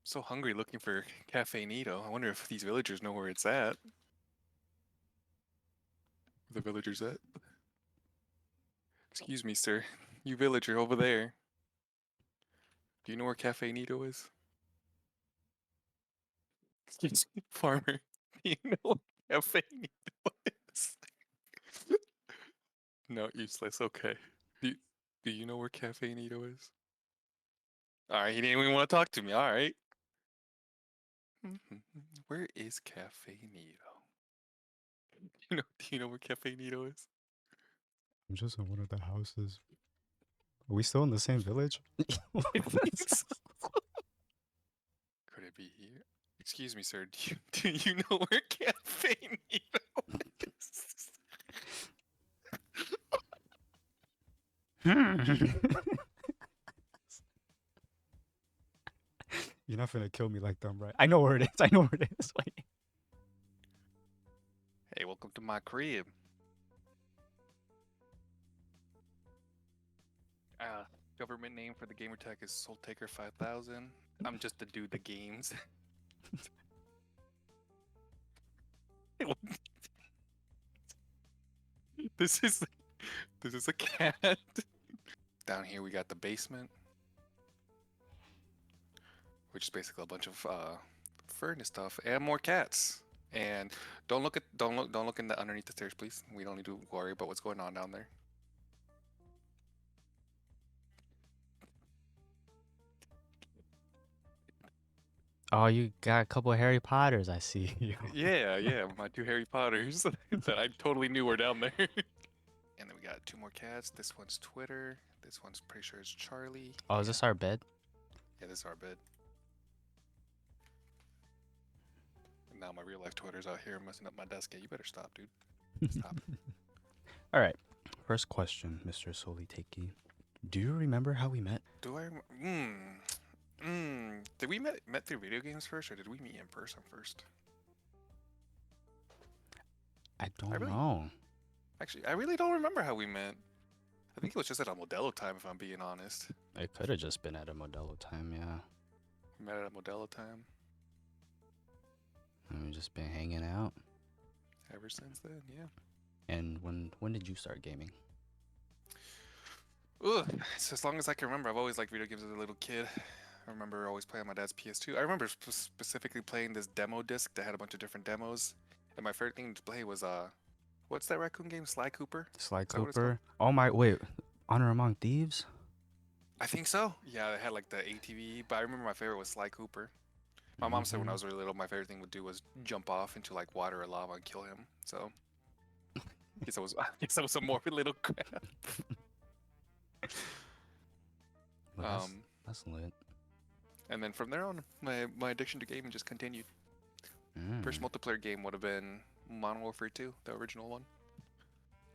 So hungry looking for Cafe Neato. I wonder if these villagers know where it's at. Where the villagers at? Excuse me, sir. You villager over there. Do you know where Cafe Neato is? Excuse me, farmer. Do you know where Cafe Neato is? No, useless. Okay. Do you know where Cafe Neato is? Alright, he didn't even want to talk to me. Alright. Where is Cafe Neato? Do you know where Cafe Neato is? I'm just in one of the houses. Are we still in the same village? I think so. Could it be here? Excuse me, sir. Do you know where Cafe Neato is? You're not finna kill me like them, right? I know where it is. I know where it is. Wait. Hey, welcome to my crib. Government name for the gamer tag is SoulyTaker 5000. I'm just to do the games. This is a cat. Down here we got the basement, which is basically a bunch of furnace stuff and more cats. And don't look in the underneath the stairs, please. We don't need to worry about what's going on down there. Oh, you got a couple of Harry Potters, I see. Yeah, my two Harry Potters that I totally knew were down there. And then we got two more cats. This one's Twitter. This one's pretty sure is Charlie. Oh, is this our bed? Yeah, this is our bed. And now my real life Twitter's out here messing up my desk. Yeah, you better stop, dude. Stop. All right. First question, Mr. SoulyTakey. Do you remember how we met? Do I? Did we met through video games first, or did we meet in person first? I don't know. Actually, I really don't remember how we met. I think it was just at a Modelo time, if I'm being honest. It could have just been at a Modelo time, yeah. We met at a Modelo time. And we've just been hanging out. Ever since then, yeah. And when did you start gaming? Ugh, it's as long as I can remember. I've always liked video games as a little kid. I remember always playing on my dad's PS2. I remember specifically playing this demo disc that had a bunch of different demos. And my favorite thing to play was what's that raccoon game? Sly Cooper? Sly Cooper? Oh my, wait. Honor Among Thieves? I think so. Yeah, it had like the ATV, but I remember my favorite was Sly Cooper. My mom said when I was really little, my favorite thing to do was jump off into like water or lava and kill him. So, I guess I was a morbid little crap. Well, that's lit. And then from there on, my addiction to gaming just continued. First multiplayer game would have been Modern Warfare 2, the original one.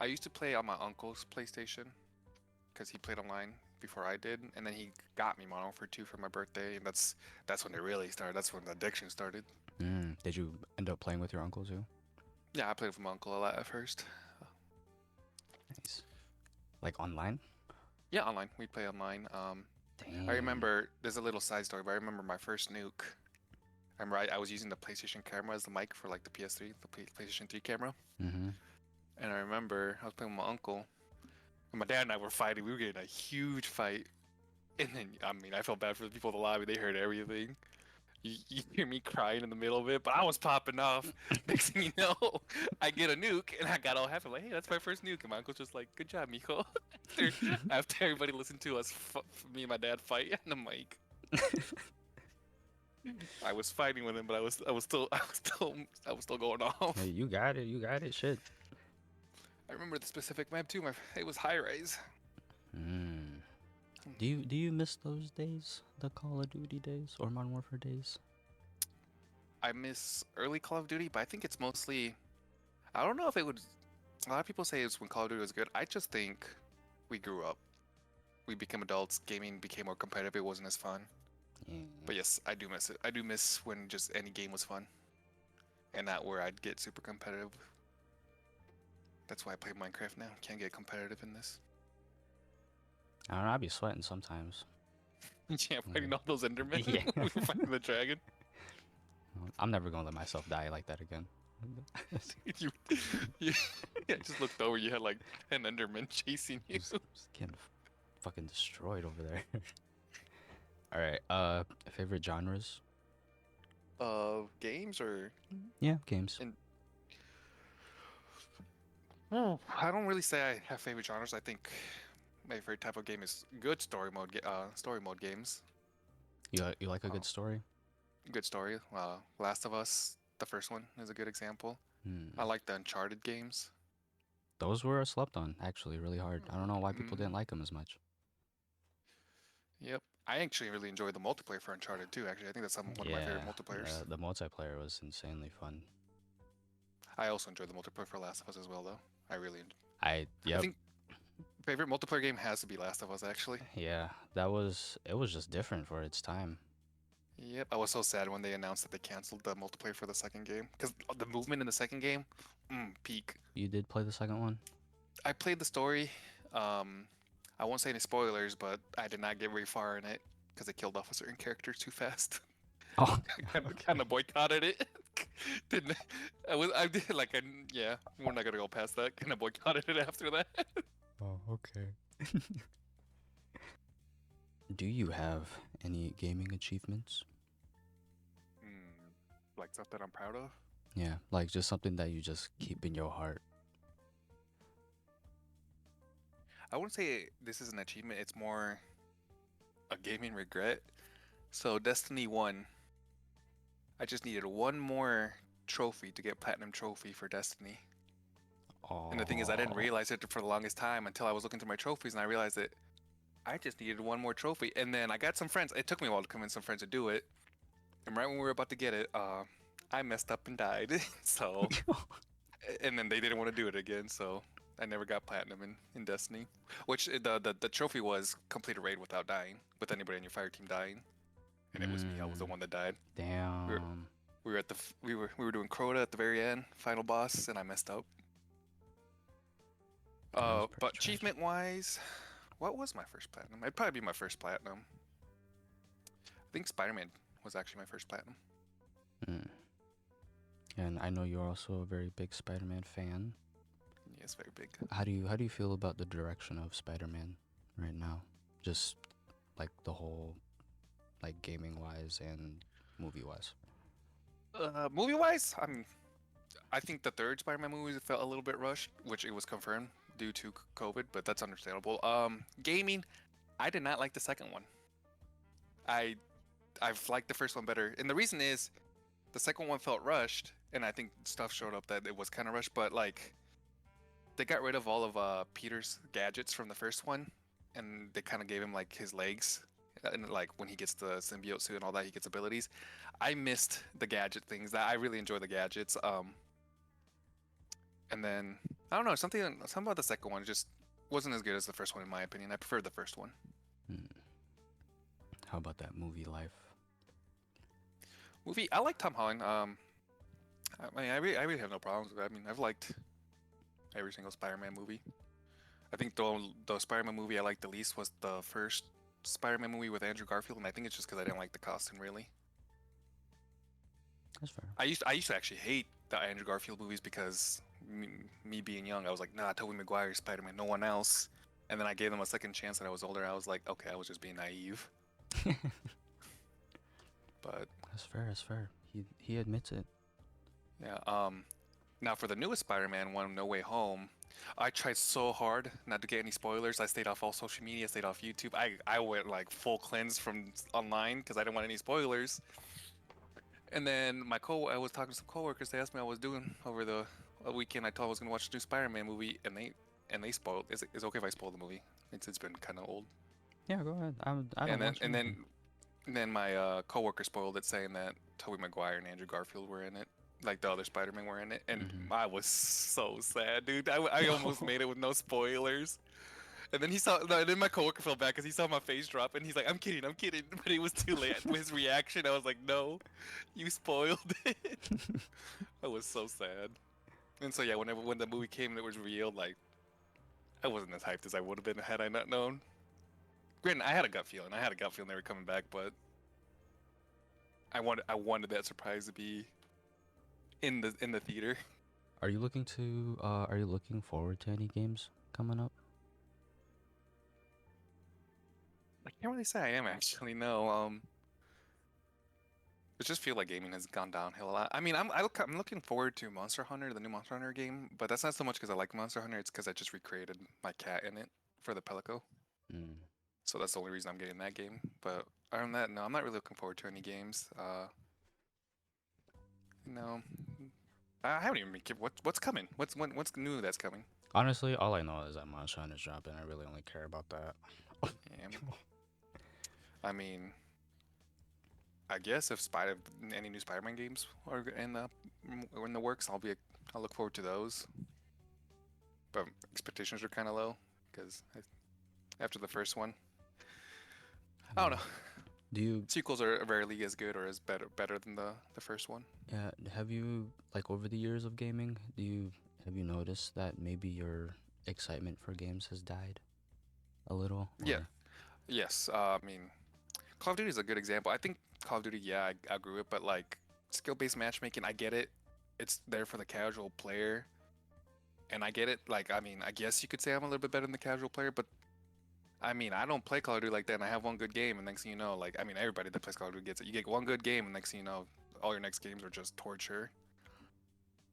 I used to play on my uncle's PlayStation because he played online before I did, and then he got me Modern Warfare 2 for my birthday, and that's when it really started. That's when the addiction started. Did you end up playing with your uncle too? Yeah, I played with my uncle a lot at first. Nice. Like online? Yeah, online. We play online. Damn. I remember, there's a little side story, but I remember my first nuke. I remember I was using the PlayStation camera as the mic for like the PS3, the PlayStation 3 camera. And I remember I was playing with my uncle, and my dad and I were fighting. We were getting a huge fight. And then, I mean, I felt bad for the people in the lobby. They heard everything. You hear me crying in the middle of it, but I was popping off. Next thing you know, I get a nuke, and I got all happy. I'm like, hey, that's my first nuke. And my uncle's just like, good job, Miko. after everybody listened to us, me and my dad fight on the mic. I was fighting with him, but I was still going off. Hey, you got it. You got it. Shit. I remember the specific map too. It was high rise. Do you miss those days, the Call of Duty days or Modern Warfare days? I miss early Call of Duty, but I think it's mostly. I don't know if it would. A lot of people say it's when Call of Duty was good. I just think we grew up. We became adults. Gaming became more competitive. It wasn't as fun. But yes, I do miss it. I do miss when just any game was fun, and not where I'd get super competitive. That's why I play Minecraft now. Can't get competitive in this. I don't know. I'd be sweating sometimes. Yeah, fighting all those Endermen. Yeah. Fighting the dragon. I'm never gonna let myself die like that again. you, you yeah, just looked over. You had like 10 Endermen chasing you. Just getting fucking destroyed over there. All right. Favorite genres? Games or Yeah, games. in. Oh, I don't really say I have favorite genres. I think my favorite type of game is good story mode. Story mode games. You like a good story? Good story. Last of Us, the first one, is a good example. I like the Uncharted games. Those were slept on, actually, really hard. I don't know why people didn't Mm, like them as much. yep. I actually really enjoyed the multiplayer for Uncharted too. Actually, I think that's one of my favorite Yeah, multiplayers. the multiplayer was insanely fun. I also enjoyed the multiplayer for Last of Us as well, though. I really. I Yep, think favorite multiplayer game has to be Last of Us. Actually. yeah, it was just different for its time. Yep. I was so sad when they announced that they canceled the multiplayer for the second game because the movement in the second game, peak. You did play the second one? I played the story. I won't say any spoilers, but I did not get very far in it because they killed off a certain character too fast. Oh, kind of boycotted it. Didn't I did like yeah, we're not gonna go past that. Kind of boycotted it after that. oh, okay. Do you have any gaming achievements? Like stuff that I'm proud of. Yeah, like just something that you just keep in your heart. I wouldn't say this is an achievement. It's more a gaming regret. So Destiny 1, I just needed one more trophy to get platinum trophy for Destiny. Oh. And the thing is, I didn't realize it for the longest time until I was looking through my trophies and I realized that I just needed one more trophy. And then I got some friends. It took me a while to convince some friends to do it. And right when we were about to get it, I messed up and died. So, and then they didn't want to do it again. So I never got platinum in Destiny. Which the trophy was complete a raid without dying, with anybody on your fire team dying. And it was me. I was the one that died. Damn. We were at we were doing Crota at the very end, final boss, and I messed up. But achievement wise, what was my first platinum? It'd probably be my first platinum. I think Spider-Man was actually my first platinum. And I know you're also a very big Spider-Man fan. Yes, very big. How do you feel about the direction of Spider-Man right now? Just like the whole, like gaming wise and movie wise. Movie wise, I think the third Spider-Man movie felt a little bit rushed, which it was confirmed due to COVID, but that's understandable. Gaming, I did not like the second one. I've liked the first one better, and the reason is the second one felt rushed, and I think stuff showed up that it was kind of rushed, but like they got rid of all of Peter's gadgets from the first one, and they kind of gave him like his legs, and like when he gets the symbiote suit and all that, he gets abilities. I missed the gadget things. That I really enjoy the gadgets. And then I don't know, something about the second one just wasn't as good as the first one in my opinion. I preferred the first one. How about that movie life? Movie, I like Tom Holland. I mean, I really have no problems with it. I mean, I've liked every single Spider-Man movie. I think the Spider-Man movie I liked the least was the first Spider-Man movie with Andrew Garfield, and I think it's just because I didn't like the costume really. That's fair. I used to actually hate the Andrew Garfield movies because me being young, I was like, nah, Tobey Maguire, Spider-Man, no one else. And then I gave them a second chance, and I was older. I was like, okay, I was just being naive. But that's fair. That's fair. He admits it. yeah. Now for the newest Spider-Man one, No Way Home, I tried so hard not to get any spoilers. I stayed off all social media, stayed off YouTube. I went like full cleanse from online because I didn't want any spoilers. And then I was talking to some coworkers. They asked me how I was doing over the weekend. I told I was gonna watch a new Spider-Man movie, and they spoiled. Is it okay if I spoil the movie? It's been kind of old. Yeah, go ahead. I don't watch anything. And then my coworker spoiled it, saying that Tobey Maguire and Andrew Garfield were in it, like the other Spider-Man were in it, and I was so sad, dude. I almost made it with no spoilers. And then then my coworker felt bad because he saw my face drop, and he's like, I'm kidding," but it was too late. His reaction, I was like, "No, you spoiled it." I was so sad. And so yeah, when the movie came and it was revealed, like I wasn't as hyped as I would have been had I not known. Granted, I had a gut feeling. They were coming back, but I wanted that surprise to be in the theater. Are you looking to are you looking forward to any games coming up? I can't really say I am actually. No. It just feel like gaming has gone downhill a lot. I mean, I'm looking forward to Monster Hunter, the new Monster Hunter game, but that's not so much because I like Monster Hunter. It's because I just recreated my cat in it for the Pelico. Mm. So that's the only reason I'm getting that game. But other than that, no, I'm not really looking forward to any games. No, I haven't even been. What's coming? What's new that's coming? Honestly, all I know is that Monster Hunter's dropping. I really only care about that. Yeah, I mean, I guess if any new Spider-Man games are in the works, I'll look forward to those. But expectations are kind of low because after the first one, I don't know. Do you Sequels are rarely as good or as better than the first one. Yeah, have you like over the years of gaming, have you noticed that maybe your excitement for games has died a little? Yeah. Or Yes. I mean, Call of Duty is a good example. I think Call of Duty, yeah, I grew it, but like skill-based matchmaking, I get it. It's there for the casual player, and I get it. Like, I mean, I guess you could say I'm a little bit better than the casual player, but I mean, I don't play Call of Duty like that, and I have one good game, and next thing you know, like, I mean, everybody that plays Call of Duty gets it. You get one good game, and next thing you know, all your next games are just torture.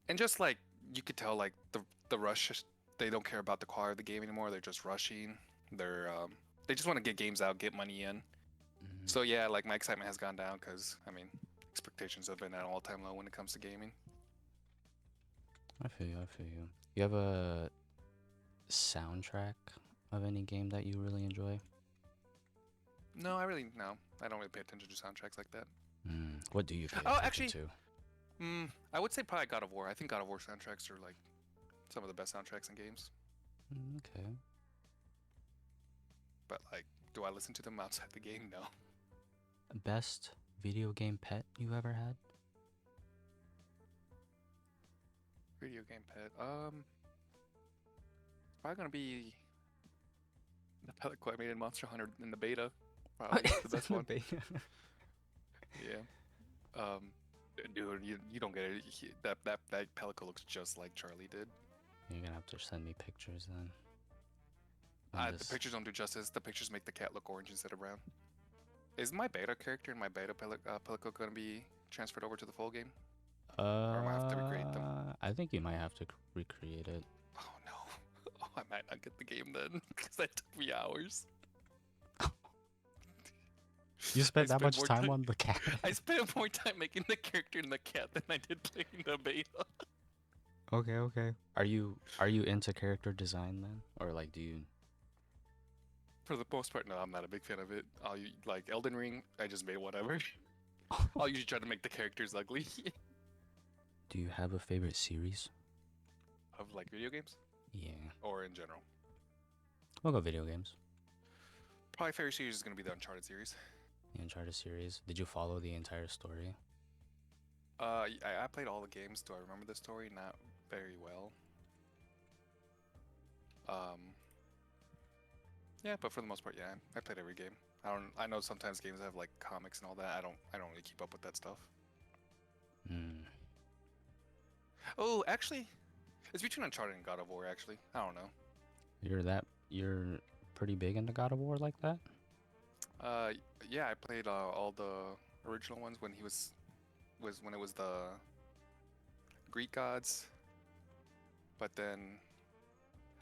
And just like you could tell, like the rush, they don't care about the quality of the game anymore. They're just rushing. They just want to get games out, get money in. So yeah, like my excitement has gone down because I mean, expectations have been at an all-time low when it comes to gaming. I feel you, I feel you. You have a soundtrack of any game that you really enjoy? No, I don't really pay attention to soundtracks like that. What do you pay Oh, attention actually, to? I would say probably God of War. I think God of War soundtracks are like some of the best soundtracks in games. Okay. But like, do I listen to them outside the game? No. Best video game pet you ever had? Video game pet. Probably gonna be the Pelico I made in Monster Hunter in the beta. Probably the best one. Yeah. Dude, you don't get it. That Pelico looks just like Charlie did. You're gonna have to send me pictures then. The pictures don't do justice. The pictures make the cat look orange instead of brown. Is my beta character and my beta Pelico gonna be transferred over to the full game? Or am I gonna have to recreate them? I think you might have to recreate it. Oh no. Oh, I might not get the game then, because that took me hours. You spent that much time on the cat? I spent more time making the character and the cat than I did playing the beta. Okay. Are you into character design then? Or like do you For the most part, no, I'm not a big fan of it. Like Elden Ring, I just made whatever. I'll usually try to make the characters ugly. Do you have a favorite series? Of like video games? Yeah. Or in general? We'll go video games. Probably favorite series is gonna be the Uncharted series. The Uncharted series. Did you follow the entire story? I played all the games. Do I remember the story? Not very well. Yeah, but for the most part, yeah, I played every game. I know sometimes games have like comics and all that. I don't really keep up with that stuff. Oh, actually, it's between Uncharted and God of War. Actually, I don't know. You're pretty big into God of War like that? Yeah, I played all the original ones when when it was the Greek gods. But then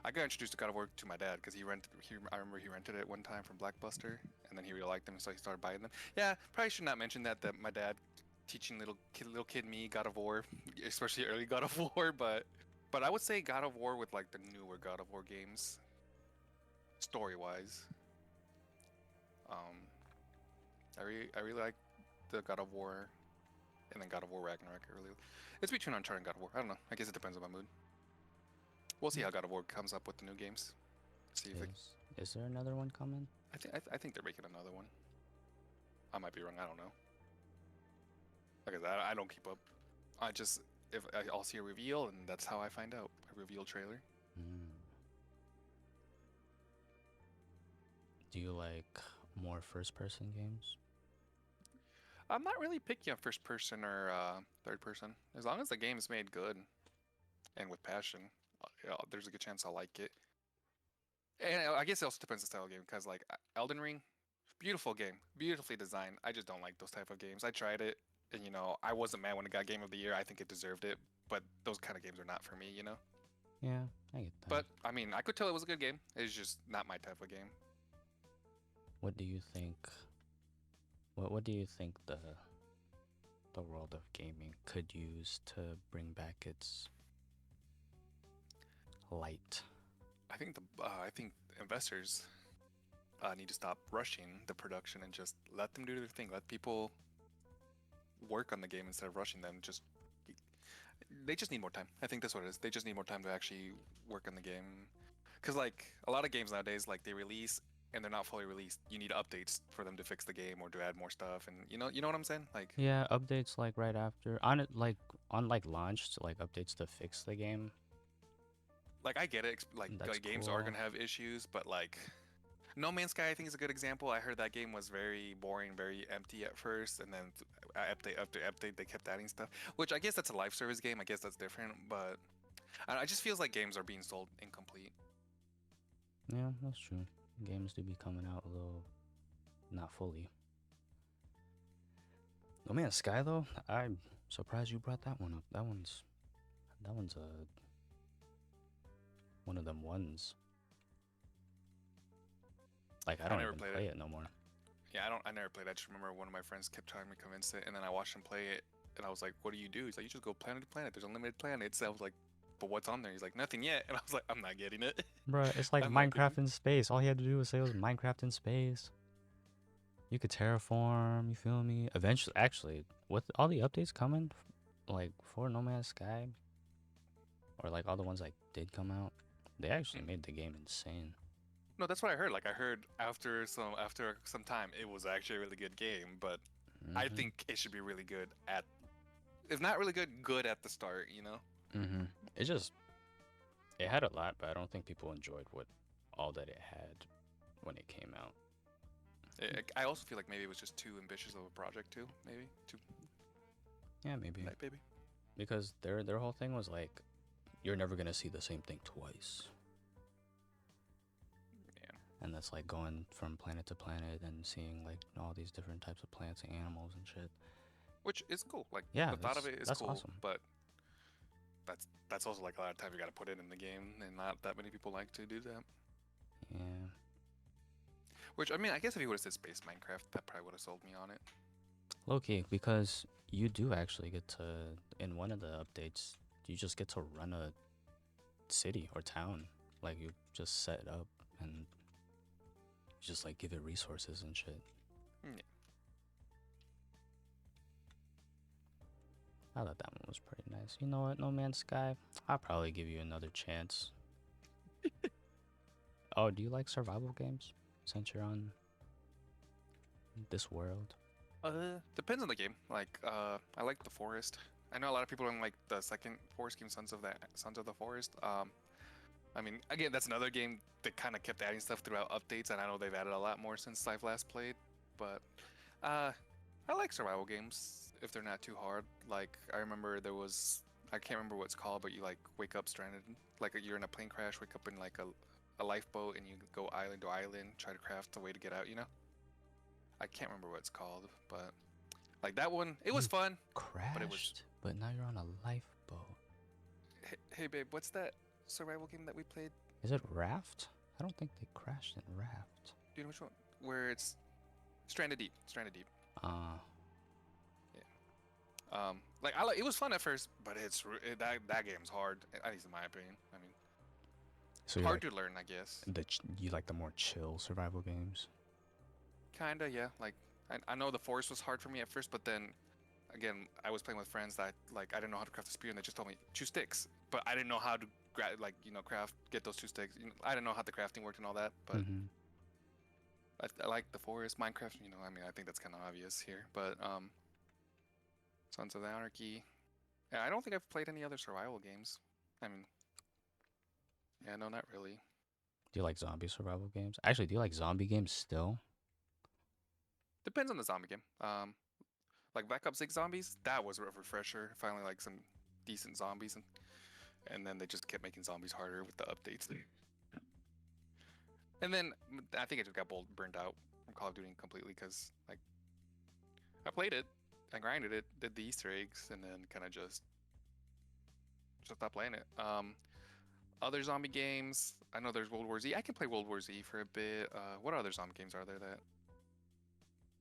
I got introduced to God of War to my dad because I remember he rented it one time from Blockbuster, and then he really liked them, so he started buying them. Yeah, probably should not mention that my dad teaching little kid me God of War, especially early God of War, but I would say God of War with like the newer God of War games, story wise. I really like the God of War, and then God of War Ragnarok. It's between Uncharted and God of War. I don't know. I guess it depends on my mood. We'll see how God of War comes up with the new games. See if Is there another one coming? I think they're making another one. I might be wrong. I don't know. Like I don't keep up. I'll see a reveal, and that's how I find out. A reveal trailer. Do you like more first-person games? I'm not really picky on first person or third person. As long as the game's made good and with passion, there's a good chance I'll like it. And I guess it also depends on the style of game, because like Elden Ring, beautiful game, beautifully designed. I just don't like those type of games. I tried it, and I wasn't mad when it got Game of the Year. I think it deserved it, but those kind of games are not for me. Yeah, I get that. But I mean, I could tell it was a good game. It's just not my type of game. What do you think? What do you think the world of gaming could use to bring back its light? I think investors need to stop rushing the production and just let them do their thing. Let people work on the game instead of rushing them. They just need more time. I think that's what it is. They just need more time to actually work on the game. Because like a lot of games nowadays, like they release and they're not fully released. You need updates for them to fix the game or to add more stuff. And you know what I'm saying? Like Yeah, updates like right after on it, like on like launch, like updates to fix the game. I get it. That's Games are cool. gonna have issues, but like No Man's Sky, I think is a good example. I heard that game was very boring, very empty at first, and then update after update, they kept adding stuff. Which I guess that's a live service game. I guess that's different, but I just feels like games are being sold incomplete. Yeah, that's true. Games do be coming out a little not fully. No Man's Sky though, I'm surprised you brought that one up. That one's one of them ones. Like I don't never even played play it. it no more. Yeah, I never played. I just remember one of my friends kept trying to convince it, and then I watched him play it, and I was like, "What do you do?" He's like, "You just go planet to planet. There's unlimited planets." I was like, "But what's on there?" He's like, "Nothing yet," and I was like, "I'm not getting it." Bruh, it's like I'm not getting Minecraft in space. All he had to do was say it was Minecraft in space. You could terraform, you feel me? Eventually, actually, with all the updates coming, like for No Man's Sky, or like all the ones that did come out, they actually it. made the game insane. No, that's what I heard. Like I heard after some time, it was actually a really good game. But I Mm-hmm. think it should be really good at, if not really good, good at the start. Mm-hmm. It just, it had a lot, but I don't think people enjoyed what all that it had when it came out. I also feel like maybe it was just too ambitious of a project too. Maybe too. Yeah, maybe. Like maybe. Because their whole thing was like, you're never gonna see the same thing twice. Yeah. And that's like going from planet to planet and seeing like all these different types of plants and animals and shit. Which is cool. Like Yeah, the thought of it is that's cool, awesome. but that's also like a lot of time you got to put in the game, and not that many people like to do that. Yeah. Which I mean, I guess if you would have said Space Minecraft, that probably would have sold me on it. Low key, because you do actually get to, in one of the updates, you just get to run a city or town. Like you just set it up and you just like give it resources and shit. Yeah. I thought that one was pretty nice. You know what, No Man's Sky? I'll probably give you another chance. Oh, do you like survival games? Since you're on this world. Depends on the game. Like, I like the Forest. I know a lot of people don't like the second Forest game, Sons of the Forest. I mean, again, that's another game that kind of kept adding stuff throughout updates, and I know they've added a lot more since I've last played. But, I like survival games if they're not too hard. Like, I remember I can't remember what it's called, but you like wake up stranded, like you're in a plane crash, wake up in like a lifeboat, and you go island to island, try to craft a way to get out. I can't remember what it's called, but like that one, it was fun. Crashed, but it was. but now you're on a lifeboat. Hey, babe, what's that survival game that we played? Is it Raft? I don't think they crashed in Raft. Do you know which one? Where it's Stranded Deep. Stranded Deep. Yeah. Like it was fun at first, but that game's hard. At least in my opinion. I mean, So hard to learn, I guess. You like the more chill survival games? Kinda, yeah. Like I know the forest was hard for me at first, but then again, I was playing with friends that like I didn't know how to craft a spear, and they just told me 2 sticks, but I didn't know how to get those 2 sticks. I didn't know how the crafting worked and all that, but Mm-hmm. I like the forest, Minecraft. I mean, I think that's kind of obvious here, but Sons of Anarchy. Yeah, I don't think I've played any other survival games. I mean, yeah, no, not really. Do you like zombie survival games? Actually, do you like zombie games still? Depends on the zombie game. Like Black Ops 6 Zombies, that was a refresher. Finally, like some decent zombies, and then they just kept making zombies harder with the updates. And then I think I just got burnt out from Call of Duty completely because like I played it, I grinded it, did the Easter eggs, and then kind of just stopped playing it. Other zombie games, I know there's World War Z. I can play World War Z for a bit. What other zombie games are there that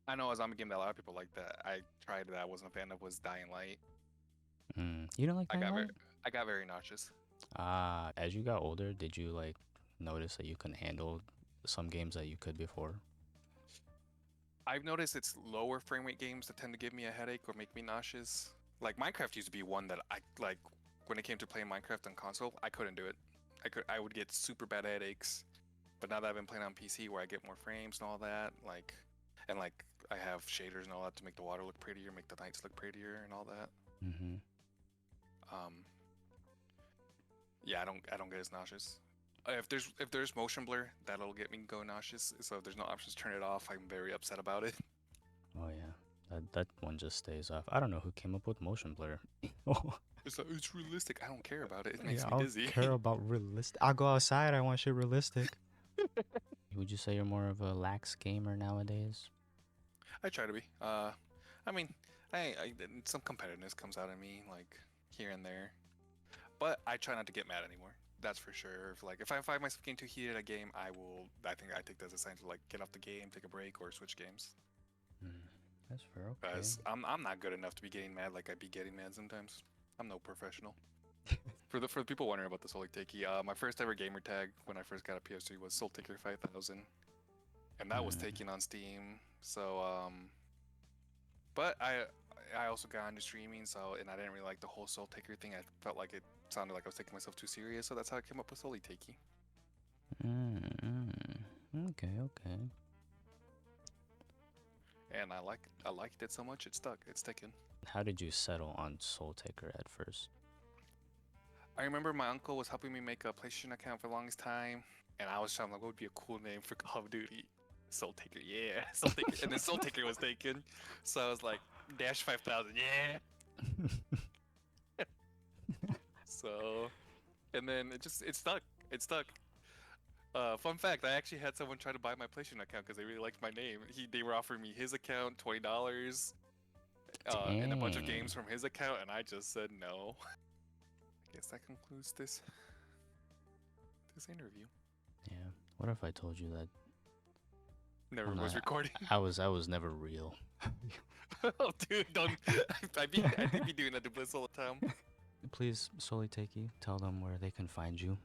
I know a zombie game that a lot of people like that I tried that I wasn't a fan of was Dying Light. You don't like Dying Light? I got very nauseous. As you got older, did you like notice that you couldn't handle some games that you could before? I've noticed it's lower frame rate games that tend to give me a headache or make me nauseous. Like Minecraft used to be one that I like when it came to playing Minecraft on console, I couldn't do it. I would get super bad headaches. But now that I've been playing on PC where I get more frames and all that, like I have shaders and all that to make the water look prettier, make the nights look prettier and all that. Yeah, I don't get as nauseous. If there's motion blur, that'll get me go nauseous. So if there's no options to turn it off, I'm very upset about it. Oh yeah, that one just stays off. I don't know who came up with motion blur. It's realistic. I don't care about it. It makes me dizzy. I don't care about realistic. I'll go outside. I want shit realistic. Would you say you're more of a lax gamer nowadays? I try to be. I mean, I some competitiveness comes out of me like here and there, but I try not to get mad anymore. That's for sure. If I find myself getting too heated at a game, I take that as a sign to like get off the game, take a break, or switch games. That's fair. Okay. Because I'm not good enough to be getting mad like I'd be getting mad sometimes. I'm no professional. For the people wondering about the SoulyTakey, my first ever gamer tag when I first got a PS3 was SoulyTaker 5000, and that was taken on Steam. So but I also got into streaming, and I didn't really like the whole SoulyTaker thing. I felt like it sounded like I was taking myself too serious, so that's how I came up with SoulyTakey. Okay. And I liked it so much it stuck. It's sticking. How did you settle on SoulyTaker at first? I remember my uncle was helping me make a PlayStation account for the longest time, and I was trying like, what would be a cool name for Call of Duty? SoulyTaker, yeah, SoulyTaker, and then SoulyTaker was taken, so I was like, Dash 5000, yeah. So, and then it stuck. Fun fact: I actually had someone try to buy my PlayStation account because they really liked my name. They were offering me his account, $20, and a bunch of games from his account, and I just said no. I guess that concludes this interview. Yeah. What if I told you that never was recording? I was never real. Oh, dude, don't. I be doing that to Bliss all the time. Please, SoulyTakey, tell them where they can find you.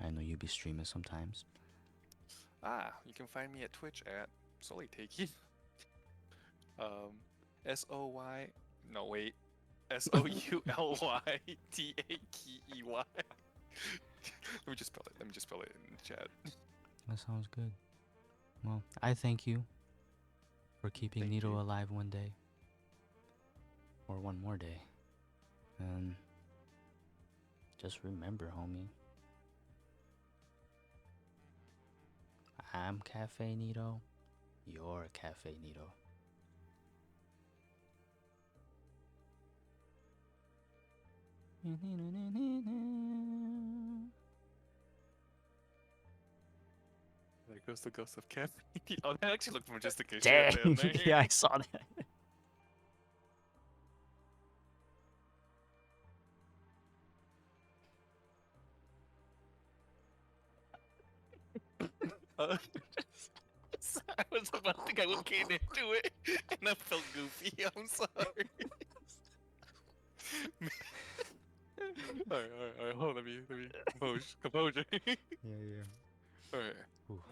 I know you be streaming sometimes. You can find me at Twitch at SoulyTakey. S-O-Y. No, wait. SoulyTakey. Let me just spell it in the chat. That sounds good. Well, I thank you for keeping Neato alive one day. Or one more day. And just remember, homie. I'm Cafe Neato. You're Cafe Neato. There goes the ghost of Cafe. Oh, that actually looked majestic as Dang. shit. Dang. Yeah, I saw that. I was about to go get into it, and I felt goofy. I'm sorry. Alright. Hold on, let me composure. Yeah. Alright. Ooh.